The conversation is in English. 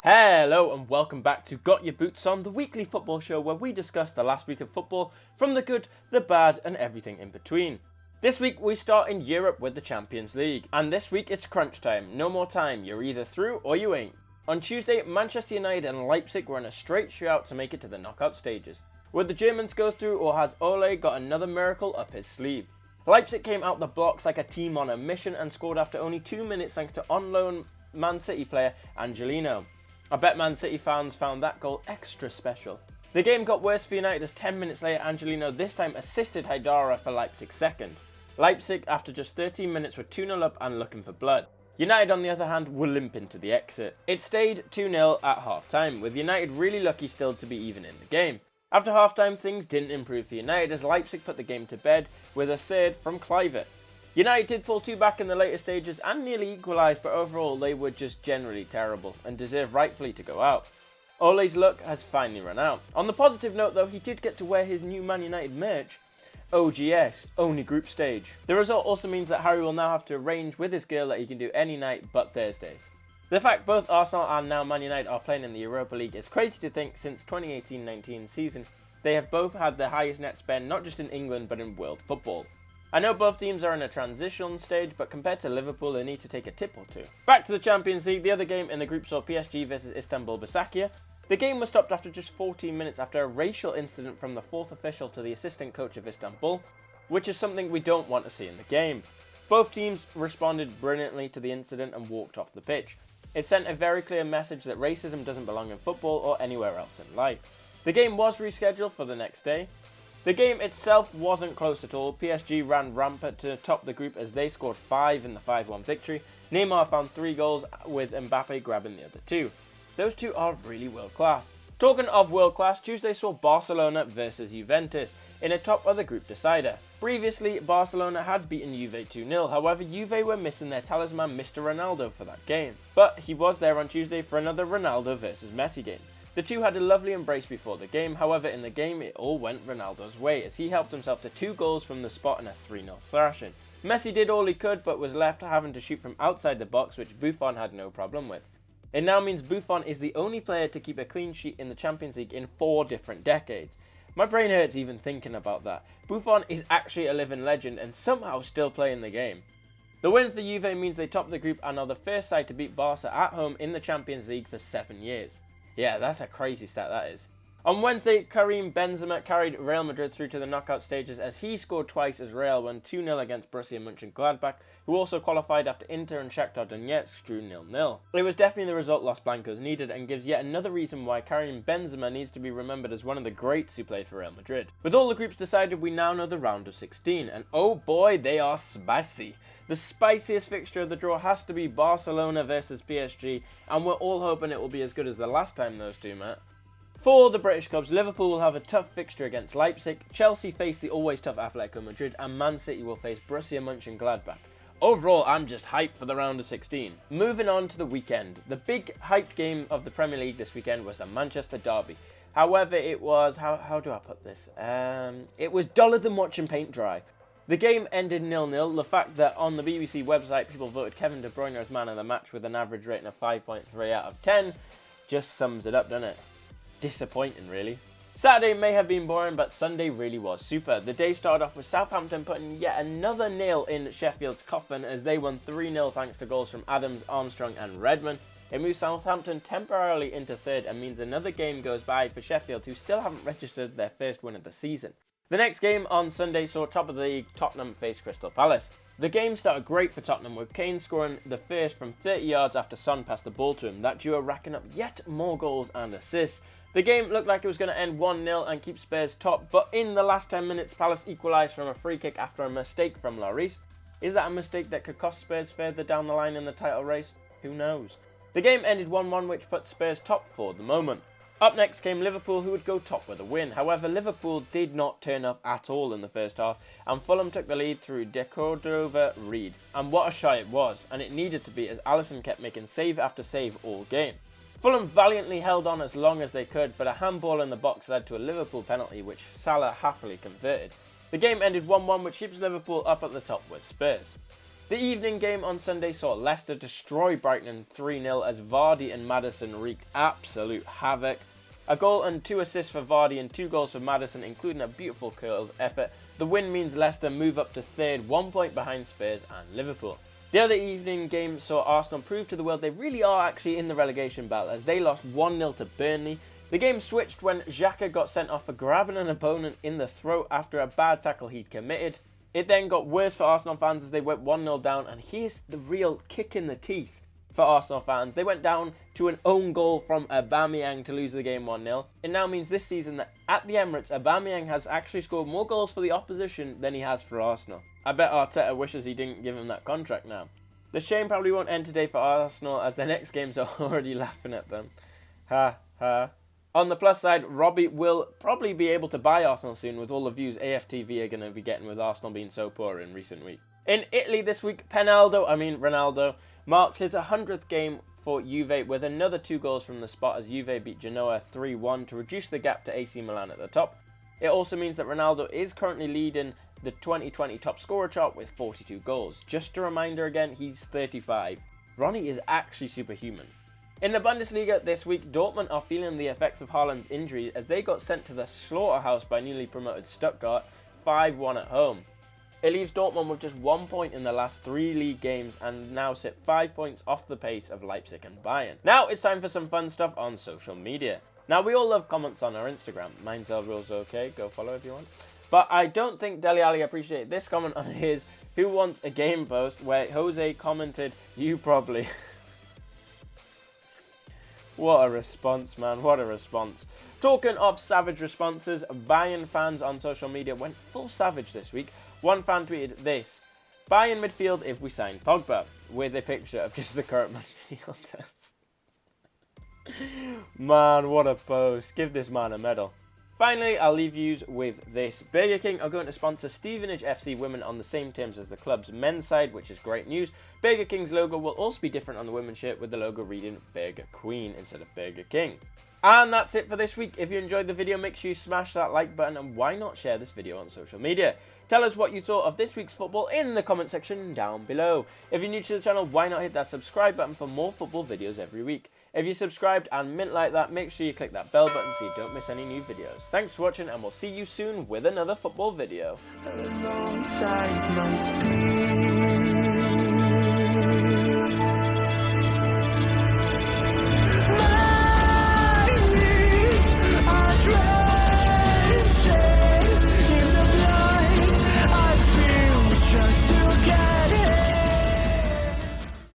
Hello and welcome back to Got Your Boots On, the weekly football show where we discuss the last week of football from the good, the bad and everything in between. This week we start in Europe with the Champions League, and this week it's crunch time, no more time, you're either through or you ain't. On Tuesday, Manchester United and Leipzig were in a straight shootout to make it to the knockout stages. Would the Germans go through, or has Ole got another miracle up his sleeve? Leipzig came out the blocks like a team on a mission and scored after only 2 minutes thanks to on-loan Man City player Angelino. I bet Man City fans found that goal extra special. The game got worse for United as 10 minutes later Angelino this time assisted Haidara for Leipzig's second. Leipzig, after just 13 minutes, were 2-0 up and looking for blood. United, on the other hand, were limping to the exit. It stayed 2-0 at half-time, with United really lucky still to be even in the game. After half-time, things didn't improve for United as Leipzig put the game to bed with a third from Kluivert. United did pull two back in the later stages and nearly equalised, but overall they were just generally terrible and deserve rightfully to go out. Ole's luck has finally run out. On the positive note though, he did get to wear his new Man United merch, OGS, only group stage. The result also means that Harry will now have to arrange with his girl that he can do any night but Thursdays. The fact both Arsenal and now Man United are playing in the Europa League is crazy to think. Since 2018-19 season, they have both had the highest net spend not just in England but in world football. I know both teams are in a transition stage, but compared to Liverpool, they need to take a tip or two. Back to the Champions League, the other game in the group saw PSG versus Istanbul Basaksehir. The game was stopped after just 14 minutes after a racial incident from the fourth official to the assistant coach of Istanbul, which is something we don't want to see in the game. Both teams responded brilliantly to the incident and walked off the pitch. It sent a very clear message that racism doesn't belong in football or anywhere else in life. The game was rescheduled for the next day. The game itself wasn't close at all. PSG ran rampant to top the group as they scored 5 in the 5-1 victory. Neymar found 3 goals with Mbappe grabbing the other 2. Those two are really world class. Talking of world class, Tuesday saw Barcelona versus Juventus in a top of the group decider. Previously, Barcelona had beaten Juve 2-0, however Juve were missing their talisman Mr. Ronaldo for that game. But he was there on Tuesday for another Ronaldo versus Messi game. The two had a lovely embrace before the game, however in the game it all went Ronaldo's way as he helped himself to 2 goals from the spot and a 3-0 thrashing. Messi did all he could but was left having to shoot from outside the box, which Buffon had no problem with. It now means Buffon is the only player to keep a clean sheet in the Champions League in 4 different decades. My brain hurts even thinking about that. Buffon is actually a living legend and somehow still playing the game. The win for Juve means they top the group and are the first side to beat Barca at home in the Champions League for 7 years. Yeah, that's a crazy stat that is. On Wednesday, Karim Benzema carried Real Madrid through to the knockout stages as he scored twice as Real won 2-0 against Borussia Mönchengladbach, who also qualified after Inter and Shakhtar Donetsk drew 0-0. It was definitely the result Los Blancos needed and gives yet another reason why Karim Benzema needs to be remembered as one of the greats who played for Real Madrid. With all the groups decided, we now know the round of 16, and oh boy, they are spicy. The spiciest fixture of the draw has to be Barcelona versus PSG, and we're all hoping it will be as good as the last time those two met. For the British clubs, Liverpool will have a tough fixture against Leipzig, Chelsea face the always tough Atletico Madrid, and Man City will face Borussia Mönchengladbach. Overall, I'm just hyped for the round of 16. Moving on to the weekend. The big hyped game of the Premier League this weekend was the Manchester Derby. However, it was, how do I put this? It was duller than watching paint dry. The game ended 0-0. The fact that on the BBC website people voted Kevin De Bruyne as man of the match with an average rating of 5.3 out of 10 just sums it up, doesn't it? Disappointing, really. Saturday may have been boring, but Sunday really was super. The day started off with Southampton putting yet another nail in Sheffield's coffin as they won 3-0 thanks to goals from Adams, Armstrong and Redmond. It moves Southampton temporarily into third and means another game goes by for Sheffield, who still haven't registered their first win of the season. The next game on Sunday saw top of the league Tottenham face Crystal Palace. The game started great for Tottenham, with Kane scoring the first from 30 yards after Son passed the ball to him. That duo racking up yet more goals and assists. The game looked like it was going to end 1-0 and keep Spurs top, but in the last 10 minutes Palace equalised from a free kick after a mistake from Lloris. Is that a mistake that could cost Spurs further down the line in the title race? Who knows? The game ended 1-1, which put Spurs top for the moment. Up next came Liverpool, who would go top with a win. However, Liverpool did not turn up at all in the first half, and Fulham took the lead through De Cordova-Reid. And what a shot it was, and it needed to be as Alisson kept making save after save all game. Fulham valiantly held on as long as they could, but a handball in the box led to a Liverpool penalty, which Salah happily converted. The game ended 1-1, which keeps Liverpool up at the top with Spurs. The evening game on Sunday saw Leicester destroy Brighton 3-0 as Vardy and Maddison wreaked absolute havoc. A goal and 2 assists for Vardy and 2 goals for Maddison, including a beautiful curled effort. The win means Leicester move up to third, 1 point behind Spurs and Liverpool. The other evening game saw Arsenal prove to the world they really are actually in the relegation battle as they lost 1-0 to Burnley. The game switched when Xhaka got sent off for grabbing an opponent in the throat after a bad tackle he'd committed. It then got worse for Arsenal fans as they went 1-0 down, and here's the real kick in the teeth for Arsenal fans. They went down to an own goal from Aubameyang to lose the game 1-0. It now means this season that at the Emirates, Aubameyang has actually scored more goals for the opposition than he has for Arsenal. I bet Arteta wishes he didn't give him that contract now. The shame probably won't end today for Arsenal as their next games are already laughing at them. Ha ha. On the plus side, Robbie will probably be able to buy Arsenal soon with all the views AFTV are going to be getting with Arsenal being so poor in recent weeks. In Italy this week, Ronaldo, marked his 100th game for Juve with another 2 goals from the spot as Juve beat Genoa 3-1 to reduce the gap to AC Milan at the top. It also means that Ronaldo is currently leading the 2020 top scorer chart with 42 goals. Just a reminder again, he's 35. Ronnie is actually superhuman. In the Bundesliga this week, Dortmund are feeling the effects of Haaland's injury as they got sent to the slaughterhouse by newly promoted Stuttgart 5-1 at home. It leaves Dortmund with just 1 point in the last 3 league games and now sit 5 points off the pace of Leipzig and Bayern. Now it's time for some fun stuff on social media. Now we all love comments on our Instagram. Mine's Elrules okay, go follow if you want. But I don't think Dele Alli appreciated this comment on his Who Wants a Game post where Jose commented, "You probably." What a response, man, what a response. Talking of savage responses, Bayern fans on social media went full savage this week. One fan tweeted this: "Bayern midfield if we sign Pogba," with a picture of just the current midfielders. Man, what a post. Give this man a medal. Finally, I'll leave you with this. Burger King are going to sponsor Stevenage FC Women on the same terms as the club's men's side, which is great news. Burger King's logo will also be different on the women's shirt, with the logo reading Burger Queen instead of Burger King. And that's it for this week. If you enjoyed the video, make sure you smash that like button, and why not share this video on social media. Tell us what you thought of this week's football in the comment section down below. If you're new to the channel, why not hit that subscribe button for more football videos every week. If you subscribed and mint like that, make sure you click that bell button so you don't miss any new videos. Thanks for watching, and we'll see you soon with another football video. Alongside my speed.